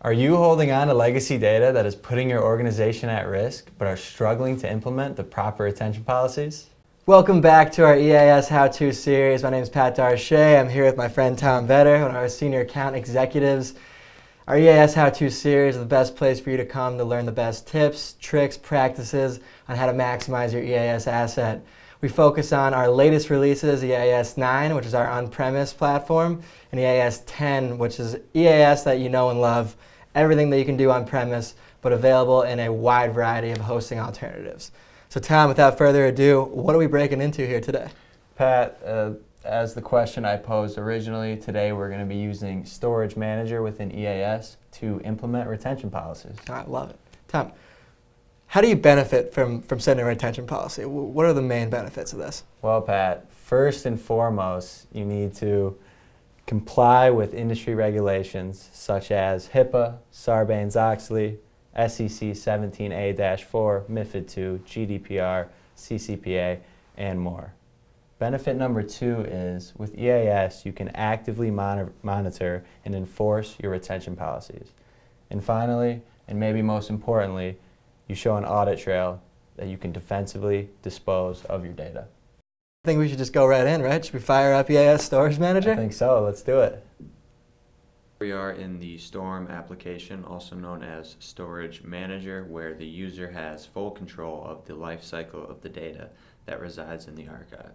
Are you holding on to legacy data that is putting your organization at risk, but are struggling to implement the proper retention policies? Welcome back to our EAS How-To series. My name is Pat Darche. I'm here with my friend Tom Vetter, one of our senior account executives. Our EAS How-To series is the best place for you to come to learn the best tips, tricks, practices on how to maximize your EAS asset. We focus on our latest releases, EAS 9, which is our on-premise platform, and EAS 10, which is EAS that you know and love, everything that you can do on-premise, but available in a wide variety of hosting alternatives. So Tom, without further ado, what are we breaking into here today? Pat, as the question I posed originally, today we're going to be using Storage Manager within EAS to implement retention policies. I love it. Tom, how do you benefit from setting a retention policy? What are the main benefits of this? Well, Pat, first and foremost, you need to comply with industry regulations such as HIPPA, Sarbanes-Oxley, SEC 17A-4, Mifid II, GDPR, CCPA, and more. Benefit number 2 is with EAS, you can actively monitor and enforce your retention policies. And finally, and maybe most importantly, you show an audit trail that you can defensively dispose of your data. I think we should just go right in, right? Should we fire up EAS Storage Manager? I think so. Let's do it. We are in the Storm application, also known as Storage Manager, where the user has full control of the life cycle of the data that resides in the archive.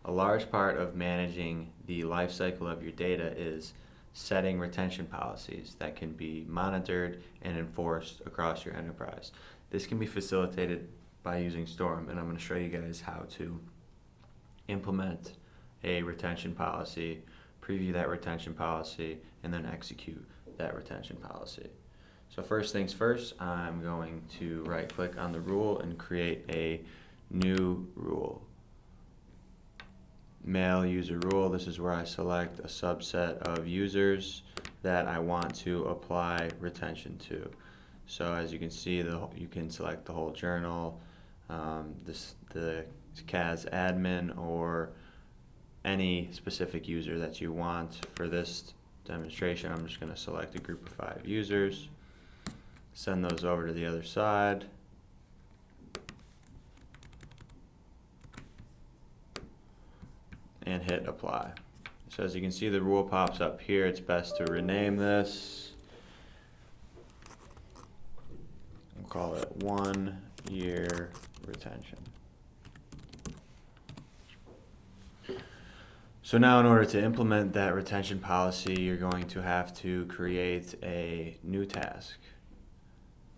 A large part of managing the life cycle of your data is setting retention policies that can be monitored and enforced across your enterprise. This can be facilitated by using Storm, and I'm going to show you guys how to implement a retention policy, preview that retention policy, and then execute that retention policy. So first things first, I'm going to right-click on the rule and create a new rule. Mail user rule. This is where I select a subset of users that I want to apply retention to. So as you can see, you can select the whole journal, the CAS admin, or any specific user that you want. For this demonstration, I'm just going to select a group of 5 users, send those over to the other side, and hit apply. So as you can see, the rule pops up here. It's best to rename this. We'll call it 1 year retention. So now in order to implement that retention policy, you're going to have to create a new task.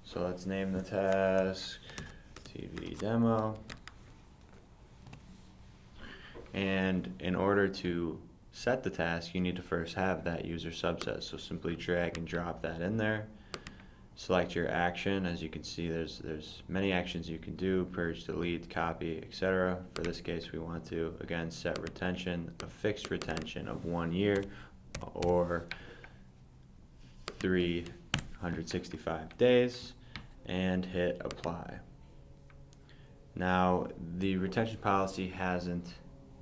So let's name the task TV demo. And in order to set the task, you need to first have that user subset. So simply drag and drop that in there. Select your action. As you can see, there's many actions you can do: purge, delete, copy, etc. For this case, we want to again set retention, a fixed retention of 1 year or 365 days, and hit apply. Now the retention policy hasn't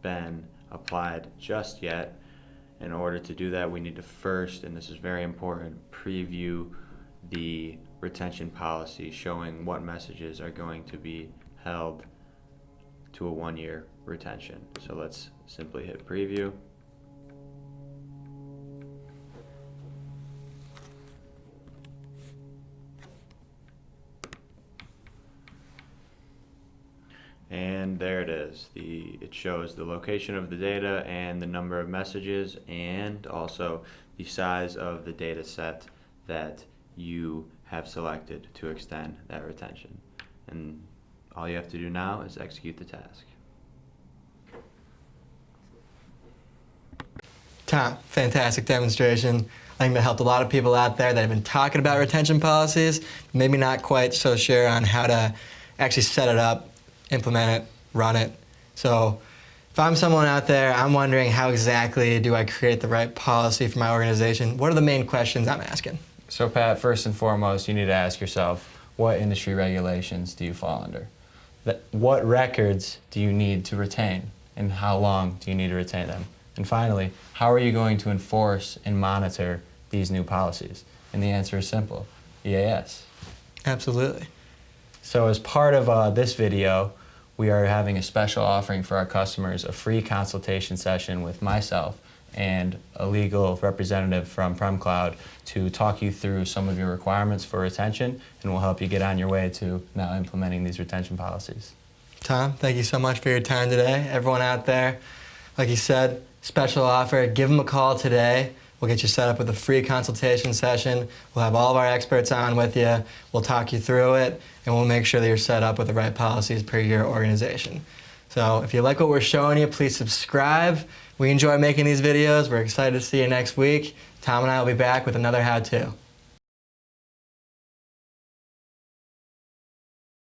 been applied just yet. In order to do that, we need to first, and this is very important, preview the retention policy showing what messages are going to be held to a 1 year retention. So let's simply hit preview. And there it is. It shows the location of the data and the number of messages, and also the size of the data set that you have selected to extend that retention. And all you have to do now is execute the task. Tom, fantastic demonstration. I think that helped a lot of people out there that have been talking about retention policies, maybe not quite so sure on how to actually set it up, implement it, run it. So if I'm someone out there, I'm wondering how exactly do I create the right policy for my organization? What are the main questions I'm asking? So Pat, first and foremost, you need to ask yourself, what industry regulations do you fall under? What records do you need to retain, and how long do you need to retain them? And finally, how are you going to enforce and monitor these new policies? And the answer is simple, EAS. Absolutely. So as part of this video, we are having a special offering for our customers, a free consultation session with myself and a legal representative from PremCloud to talk you through some of your requirements for retention, and we'll help you get on your way to now implementing these retention policies. Tom, thank you so much for your time today. Everyone out there, like you said, special offer, give them a call today. We'll get you set up with a free consultation session. We'll have all of our experts on with you. We'll talk you through it, and we'll make sure that you're set up with the right policies per your organization. So if you like what we're showing you, please subscribe. We enjoy making these videos. We're excited to see you next week. Tom and I will be back with another how-to.